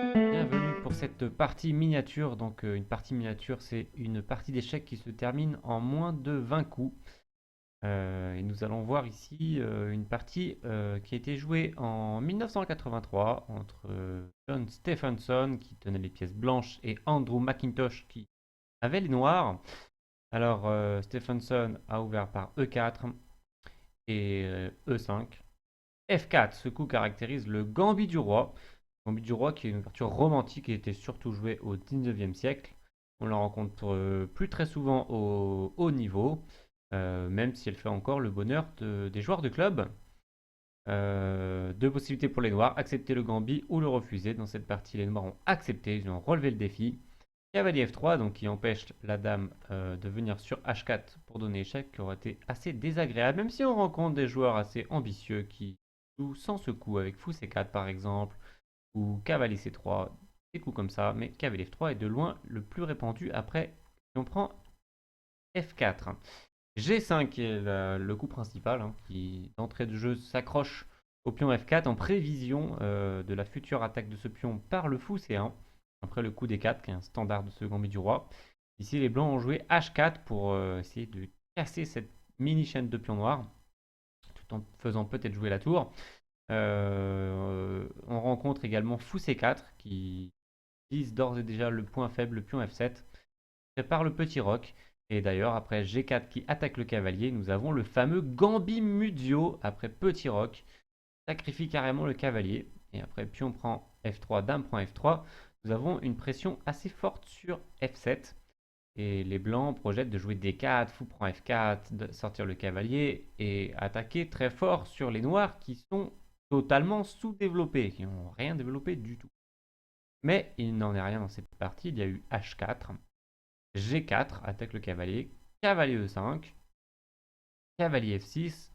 Bienvenue pour cette partie miniature. Donc une partie miniature, c'est une partie d'échecs qui se termine en moins de 20 coups. Et nous allons voir ici une partie qui a été jouée en 1983 entre John Stephenson qui tenait les pièces blanches et Andrew McIntosh qui avait les noirs. Alors Stephenson a ouvert par E4 et E5. F4, ce coup caractérise le gambit du roi. Gambit du roi qui est une ouverture romantique et était surtout jouée au 19e siècle. On la rencontre plus très souvent au haut niveau, même si elle fait encore le bonheur des joueurs de club. Deux possibilités pour les noirs, accepter le gambit ou le refuser. Dans cette partie, les noirs ont accepté, ils ont relevé le défi. Cavalier F3, donc qui empêche la dame de venir sur H4 pour donner échec, qui aurait été assez désagréable, même si on rencontre des joueurs assez ambitieux qui jouent sans ce coup, avec Fou C4 par exemple, ou cavalier C3, des coups comme ça, mais cavalier F3 est de loin le plus répandu. Après, si on prend F4, G5 qui est le coup principal, hein, qui d'entrée de jeu s'accroche au pion F4 en prévision de la future attaque de ce pion par le fou C1, après le coup D4 qui est un standard de ce gambit du roi. Ici les blancs ont joué H4 pour essayer de casser cette mini chaîne de pions noirs, tout en faisant peut-être jouer la tour. On rencontre également fou C4 qui vise d'ores et déjà le point faible, le pion F7, prépare le petit roc. Et d'ailleurs, après G4 qui attaque le cavalier, nous avons le fameux Gambit Muzio après petit roc, sacrifie carrément le cavalier. Et après pion prend F3, dame prend F3, nous avons une pression assez forte sur F7. Et les blancs projettent de jouer D4, fou prend F4, de sortir le cavalier et attaquer très fort sur les noirs qui sont totalement sous-développés, qui n'ont rien développé du tout. Mais il n'en est rien dans cette partie, il y a eu H4, G4, attaque le cavalier, cavalier E5, cavalier F6.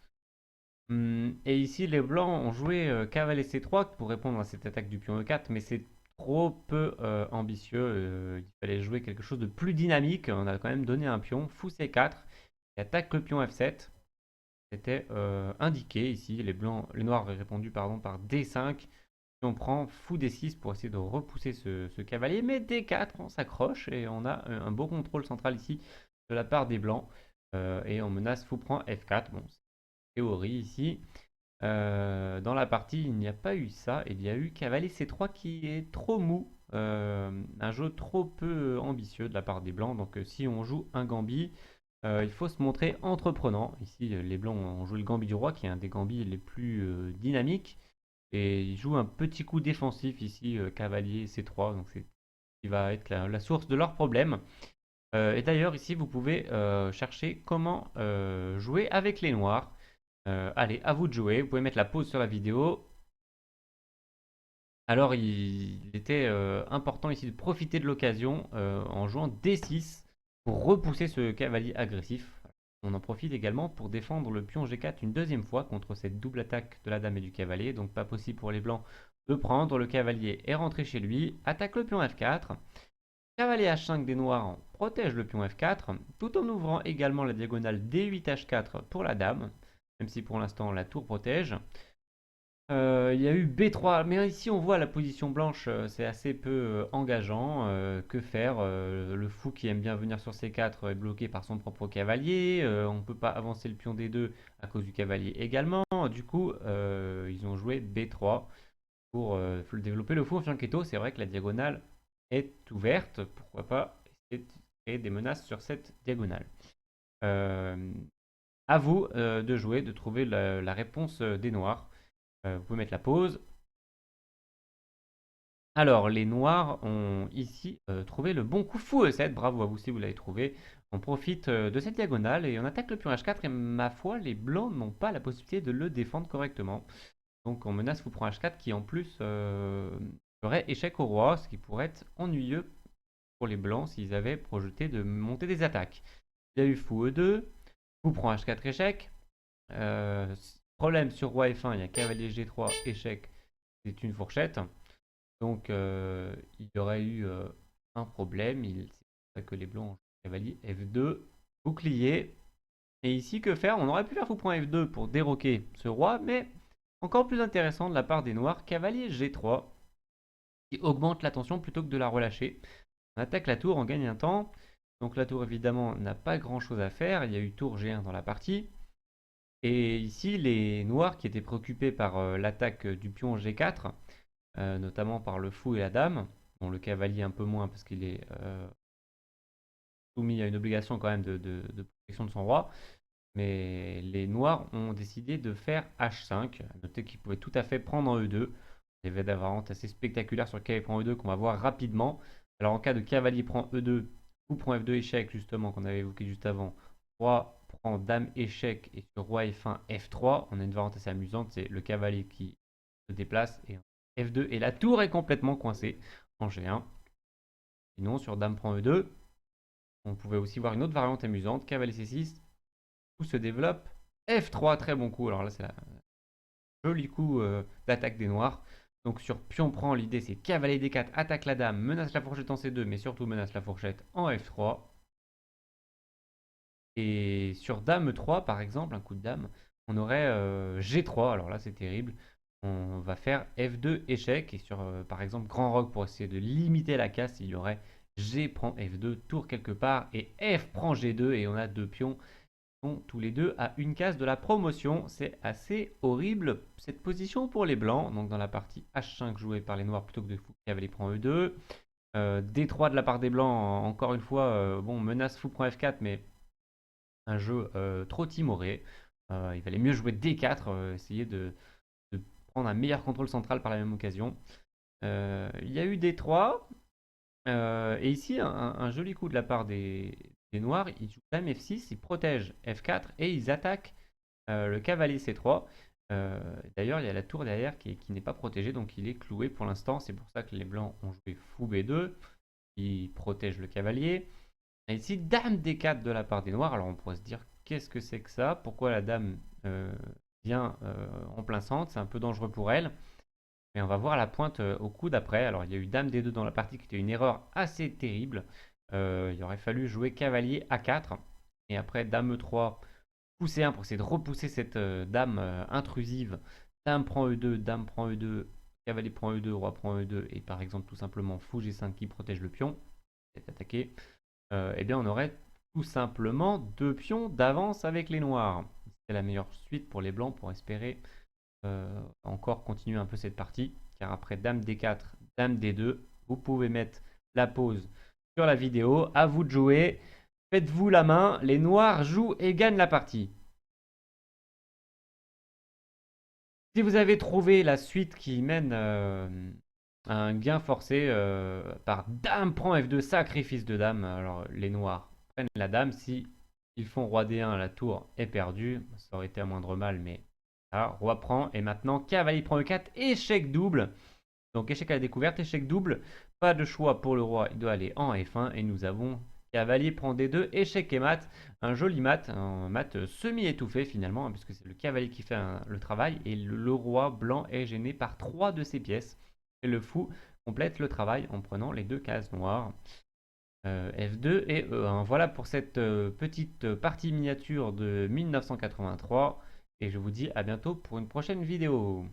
Et ici, les blancs ont joué cavalier C3 pour répondre à cette attaque du pion E4, mais c'est trop peu ambitieux. Il fallait jouer quelque chose de plus dynamique. On a quand même donné un pion, fou C4, qui attaque le pion F7. C'était indiqué ici. Les noirs avaient répondu pardon, par D5. On prend fou D6 pour essayer de repousser ce cavalier, mais D4, on s'accroche et on a un beau contrôle central ici de la part des blancs. Et on menace fou prend F4. Bon, c'est théorie ici. Dans la partie, il n'y a pas eu ça. Il y a eu cavalier C3 qui est trop mou. Un jeu trop peu ambitieux de la part des blancs. Donc si on joue un gambit, il faut se montrer entreprenant. Ici, les blancs ont joué le gambit du roi, qui est un des gambits les plus dynamiques. Et ils jouent un petit coup défensif ici, cavalier C3. Donc c'est qui va être la source de leurs problèmes. Et d'ailleurs, ici, vous pouvez chercher comment jouer avec les noirs. Allez, à vous de jouer. Vous pouvez mettre la pause sur la vidéo. Alors, il était important ici de profiter de l'occasion en jouant D6 pour repousser ce cavalier agressif. On en profite également pour défendre le pion G4 une deuxième fois contre cette double attaque de la dame et du cavalier. Donc, pas possible pour les blancs de prendre le cavalier et rentrer chez lui. Attaque le pion F4. Cavalier H5 des noirs protège le pion F4 tout en ouvrant également la diagonale D8H4 pour la dame, même si pour l'instant la tour protège. Il y a eu B3, mais ici on voit la position blanche, c'est assez peu engageant. Que faire? Le fou qui aime bien venir sur C4 est bloqué par son propre cavalier. On ne peut pas avancer le pion D2 à cause du cavalier également. Du coup, ils ont joué B3 pour développer le fou en fianchetto. C'est vrai que la diagonale est ouverte. Pourquoi pas essayer de créer des menaces sur cette diagonale. Euh, à vous de jouer, de trouver la réponse des noirs. Vous pouvez mettre la pause. Alors, les noirs ont ici trouvé le bon coup fou E7. Bravo à vous si vous l'avez trouvé. On profite de cette diagonale et on attaque le pion H4. Et ma foi, les blancs n'ont pas la possibilité de le défendre correctement. Donc, on menace fou prend H4 qui en plus ferait échec au roi, ce qui pourrait être ennuyeux pour les blancs s'ils avaient projeté de monter des attaques. Il y a eu fou E2, fou prend H4 échec. Euh, Problème sur roi F1, il y a cavalier G3 échec, c'est une fourchette. Donc il y aurait eu un problème. C'est pour ça que les blancs ont cavalier F2, bouclier. Et ici, que faire? On aurait pu faire fou prend F2 pour déroquer ce roi, mais Encore plus intéressant de la part des noirs, cavalier G3, qui augmente la tension plutôt que de la relâcher. On attaque la tour, on gagne un temps. Donc la tour évidemment n'a pas grand chose à faire, il y a eu tour G1 dans la partie. Et ici les noirs qui étaient préoccupés par l'attaque du pion G4, notamment par le fou et la dame, bon le cavalier un peu moins parce qu'il est soumis à une obligation quand même de protection de son roi. Mais les noirs ont décidé de faire H5. Notez qu'ils pouvaient tout à fait prendre en E2. Il y avait des variantes assez spectaculaires sur le cavalier prend E2 qu'on va voir rapidement. Alors en cas de cavalier prend E2, fou prend F2 échec justement qu'on avait évoqué juste avant. Roi prend dame échec et sur roi F1 F3. On a une variante assez amusante, c'est le cavalier qui se déplace et F2 et la tour est complètement coincée en G1. Sinon sur dame prend E2, on pouvait aussi voir une autre variante amusante, cavalier C6, coup se développe. F3, très bon coup. Alors là, c'est un joli coup d'attaque des noirs. Donc sur pion prend, l'idée c'est cavalier D4, attaque la dame, menace la fourchette en C2, mais surtout menace la fourchette en F3. Et sur dame 3, par exemple, un coup de dame, on aurait G3. Alors là, c'est terrible. On va faire F2 échec. Et sur, par exemple, grand roc, pour essayer de limiter la casse, il y aurait G prend F2, tour quelque part, et F prend G2, et on a deux pions tous les deux à une case de la promotion. C'est assez horrible cette position pour les blancs. Donc dans la partie H5 jouée par les noirs plutôt que de fou cavalier prend E2. D3 de la part des blancs, encore une fois, bon, menace fou prend F4, mais un jeu trop timoré. Il valait mieux jouer D4, essayer de prendre un meilleur contrôle central par la même occasion. Il y a eu D3, et ici un joli coup de la part des noirs. Ils jouent dame F6, ils protègent F4 et ils attaquent le cavalier C3. D'ailleurs, il y a la tour derrière qui n'est pas protégée, donc il est cloué pour l'instant. C'est pour ça que les blancs ont joué fou B2, qui protège le cavalier. Et ici, dame D4 de la part des noirs. Alors on pourrait se dire, qu'est-ce que c'est que ça? Pourquoi la dame vient en plein centre? C'est un peu dangereux pour elle. Mais on va voir la pointe au coup d'après. Alors il y a eu dame D2 dans la partie qui était une erreur assez terrible. Il aurait fallu jouer cavalier A4. Et après dame E3, pousser 1 pour essayer de repousser cette dame intrusive. Dame prend E2, dame prend E2, cavalier prend E2, roi prend E2. Et par exemple tout simplement fou G5 qui protège le pion. C'est attaqué. Eh bien on aurait tout simplement deux pions d'avance avec les noirs. C'est la meilleure suite pour les blancs pour espérer encore continuer un peu cette partie. Car après dame D4, dame D2, vous pouvez mettre la pause sur la vidéo. À vous de jouer. Faites-vous la main. Les noirs jouent et gagnent la partie. Si vous avez trouvé la suite qui mène à un gain forcé par dame prend F2, sacrifice de dame, alors les noirs prennent la dame. Si ils font roi D1, la tour est perdue. Ça aurait été à moindre mal, mais là, roi prend. Et maintenant, cavalier prend E4, échec double. Donc échec à la découverte, échec double. Pas de choix pour le roi, il doit aller en F1. Et nous avons cavalier prend D2, échec et mat. Un joli mat, un mat semi-étouffé finalement, hein, puisque c'est le cavalier qui fait le travail. Et le roi blanc est gêné par 3 de ses pièces. Et le fou complète le travail en prenant les deux cases noires. F2 et E1. Voilà pour cette petite partie miniature de 1983. Et je vous dis à bientôt pour une prochaine vidéo.